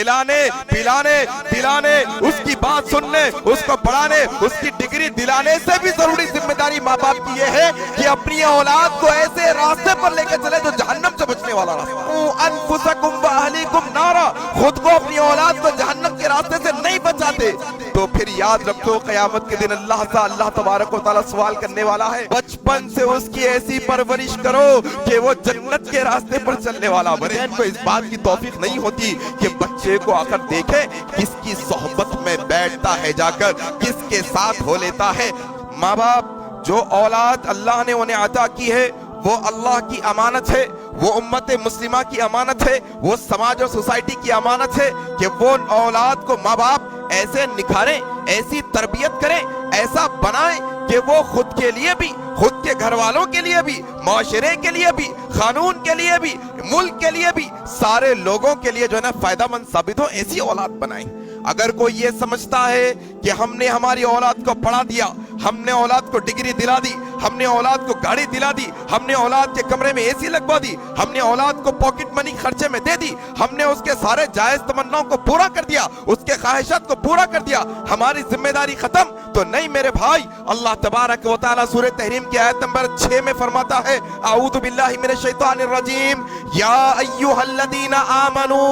کھلانے پلانے دلانے اس کی بات سننے اس کو پڑھانے اس کی ڈگری دلانے سے بھی ضروری ذمہ داری ماں باپ کی یہ ہے کہ اپنی اولاد کو ایسے راستے پر لے کے چلے جو جہنم سے بچنے والا راستہ۔ انفسکم واہلیکم نارا، خود کو اپنی اولاد کو جہنم کے راستے سے نہیں بچاتے تو پھر یاد رکھو قیامت کے دن اللہ سے اللہ تبارک و تعالیٰ سوال کرنے والا ہے۔ بچپن سے اس کی ایسی پرورش کرو کہ وہ جنت کے راستے پر چلنے والا بنے۔ ان کو اس بات کی توفیق نہیں ہوتی کہ بچے کو آ کر دیکھے کس کی صحبت میں بیٹھتا ہے، جا کر کس کے ساتھ ہو لیتا ہے۔ ماں باپ جو اولاد اللہ نے انہیں عطا کی ہے وہ اللہ کی امانت ہے، وہ امت مسلمہ کی امانت ہے، وہ سماج اور سوسائٹی کی امانت ہے کہ وہ اولاد کو ماں باپ ایسے نکھاریں، ایسی تربیت کریں، ایسا بنائیں کہ وہ خود کے لیے بھی، خود کے گھر والوں کے لیے بھی، معاشرے کے لیے بھی، قانون کے لیے بھی، ملک کے لیے بھی، سارے لوگوں کے لیے جو ہے نا فائدہ مند ثابت ہو، ایسی اولاد بنائیں۔ اگر کوئی یہ سمجھتا ہے کہ ہم نے ہماری اولاد کو پڑھا دیا، ہم نے اولاد کو ڈگری دلا دی، ہم نے اولاد کو گاڑی دلا دی، ہم نے اولاد کے کمرے میں اے سی لگوا دی، ہم نے اولاد کو پاکٹ منی خرچے میں دے دی، ہم نے اس کے سارے جائز تمناؤں کو پورا کر دیا، اس کے خواہشات کو پورا کر دیا، ہماری ذمہ داری ختم، تو نہیں میرے بھائی۔ اللہ تبارک و تعالیٰ سورہ تحریم کی آیت نمبر 6 میں فرماتا ہے، اعوذ باللہ من الشیطان الرجیم، یا ایھا الذین آمنو،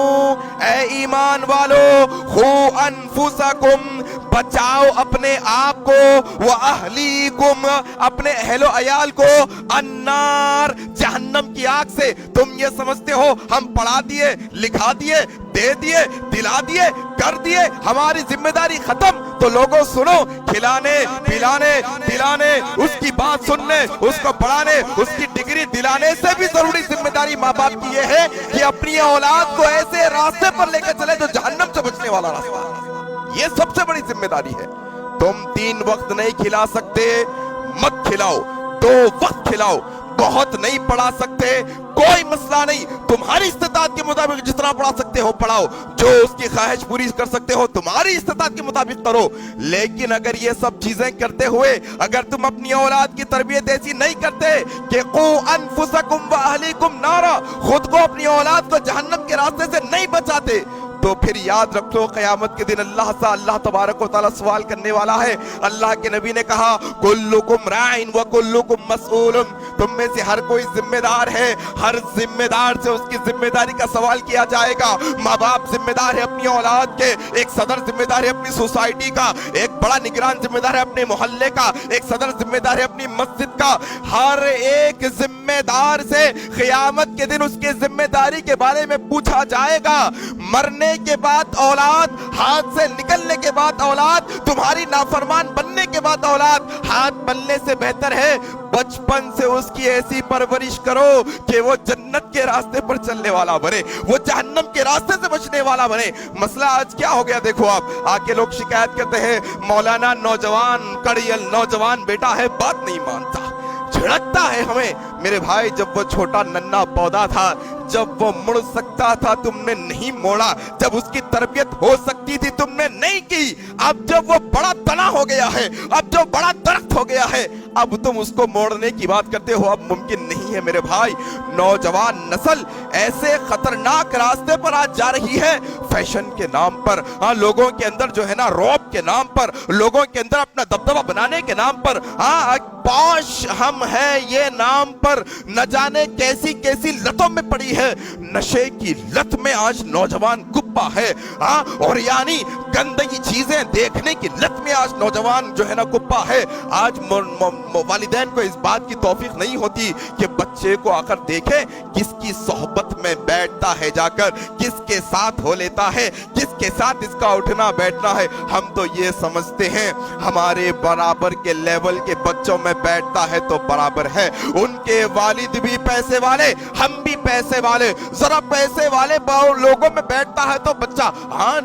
اے ایمان والو، خو انفسکم، بچاؤ اپنے آپ کو، وَأَهْلِيكُمْ، اپنے اہل و عیال کو، النار، جہنم کی آگ سے۔ تم یہ سمجھتے ہو ہم پڑھا دیے، لکھا دیے، دے دیے، دلا دیے، کر دیے، ہماری ذمہ داری ختم؟ تو لوگوں سنو، کھلانے پلانے دلانے اس کی بات سننے اس کو پڑھانے اس کی ڈگری دلانے سے بھی ضروری ذمہ داری ماں باپ کی یہ ہے کہ اپنی اولاد کو ایسے راستے پر لے کے چلے جو جہنم سے بچنے والا راستہ۔ یہ سب سے بڑی ذمہ داری ہے۔ تم 3 وقت نہیں کھلا سکتے، مت کھلاؤ، 2 وقت کھلاؤ۔ بہت نہیں پڑھا سکتے، کوئی مسئلہ نہیں، تمہاری استطاعت کے مطابق جتنا پڑھا سکتے ہو پڑھاؤ، جو اس کی خواہش پوری کر سکتے ہو تمہاری استطاعت کے مطابق کرو۔ لیکن اگر یہ سب چیزیں کرتے ہوئے اگر تم اپنی اولاد کی تربیت ایسی نہیں کرتے کہ قو انفسکم واہلیکم نارا، خود کو اپنی اولاد کو جہنم کے راستے سے نہیں بچاتے تو پھر یاد رکھو قیامت کے دن اللہ سے اللہ تبارک و تعالیٰ سوال کرنے والا ہے۔ اللہ کے نبی نے کہا، کلکم راعٍ وکلکم مسئول، تم میں سے ہر کوئی ذمہ دار ہے، ہر ذمہ دار سے اس کی ذمہ داری کا سوال کیا جائے گا۔ ماں باپ ذمہ دار ہے اپنی اولاد کے، ایک صدر ذمہ دار ہے اپنی سوسائٹی کا، ایک بڑا نگران ذمہ دار ہے اپنے محلے کا، ایک صدر ذمہ دار ہے اپنی مسجد کا۔ ہر ایک ذمہ دار سے قیامت کے دن اس کی ذمہ داری کے بارے میں پوچھا جائے گا۔ مرنے کے بعد اولاد، ہاتھ سے نکلنے کے بعد اولاد، تمہاری نافرمان بننے کے بعد اولاد، ہاتھ بننے سے بہتر ہے بچپن سے اس کی ایسی پرورش کرو کہ وہ جنت کے راستے پر چلنے والا بنے، وہ جہنم کے راستے سے بچنے والا بنے۔ مسئلہ آج کیا ہو گیا دیکھو، آپ آ کے لوگ شکایت کرتے ہیں، مولانا نوجوان کڑیل نوجوان بیٹا ہے، بات نہیں مانتا، جھڑکتا ہے ہمیں۔ میرے بھائی، جب وہ چھوٹا ننھا پودا تھا، جب وہ مڑ سکتا تھا تم نے نہیں موڑا، جب اس کی تربیت ہو سکتی تھی تم نے نہیں کی۔ اب جب وہ بڑا تنا ہو گیا ہے، اب جو بڑا درخت ہو گیا ہے، اب تم اس کو موڑنے کی بات کرتے ہو، اب ممکن نہیں ہے میرے بھائی۔ نوجوان نسل ایسے خطرناک راستے پر آج جا رہی ہے، فیشن کے نام پر، لوگوں کے اندر جو ہے نا رعب کے نام پر، لوگوں کے اندر اپنا دبدبہ بنانے کے نام پر، پوش ہم ہیں یہ نام پر، نہ جانے کیسی کیسی لتوں میں پڑی ہے۔ نشے کی لت میں آج نوجوان گپا ہے، اور یعنی گندگی چیزیں دیکھنے کی لت میں آج نوجوان جو ہے نا گپا ہے۔ آج والدین کو اس بات کی توفیق نہیں ہوتی کہ بچے کو آ کر دیکھے کس کی صحبت میں بیٹھتا ہے، جا کر کس کے ساتھ ہو لیتا ہے، کس کے ساتھ اس کا اٹھنا بیٹھنا ہے۔ ہم تو یہ سمجھتے ہیں ہمارے برابر کے لیول کے بچوں میں بیٹھتا ہے تو برابر ہے، ان کے والد بھی پیسے والے، ہم بھی پیسے والے، ذرا پیسے والے لوگوں میں بیٹھتا ہے تو بچہ،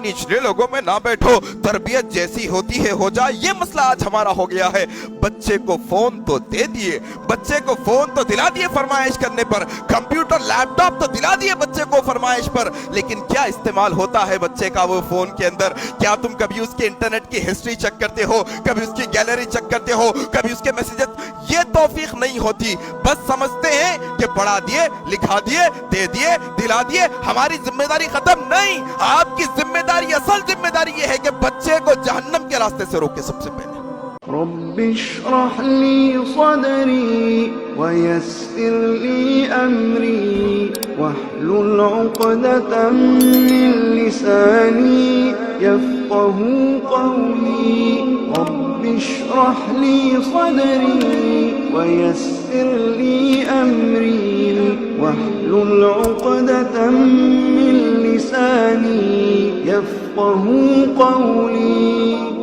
نچلے لوگوں میں نہ بیٹھو، تربیت جیسی ہوتی ہے ہو جائے۔ یہ مسئلہ آج ہمارا ہو گیا ہے۔ بچے کو فون تو دے دیے، بچے کو فون تو دلا دیے فرمائش کرنے پر، کمپیوٹر لیپ ٹاپ تو دلا دیے بچے کو فرمائش پر، لیکن کیا استعمال ہوتا ہے بچے کا وہ فون کے اندر؟ کیا تم کبھی اس کے انٹرنیٹ کی ہسٹری چیک کرتے ہو؟ کبھی اس کی گیلری چیک کرتے ہو؟ کبھی اس کے میسیجز؟ یہ توفیق نہیں ہوتی۔ بس سمجھتے ہیں کہ پڑھا دیے، لکھا دیے، دے دیے، دلا دیے، ہماری ذمہ داری ختم نہیں. آپ کی ذمہ داری، اصل ذمہ داری یہ ہے کہ بچے کو جہنم کے راستے سے روکے. سب سے پہلے رب اشرح لي صدري ويسر لي أمري واحلل عقدة من لساني يفقه قولي. رب اشرح لي صدري ويسر لي أمري واحلل عقدة من لساني يفقه قولي.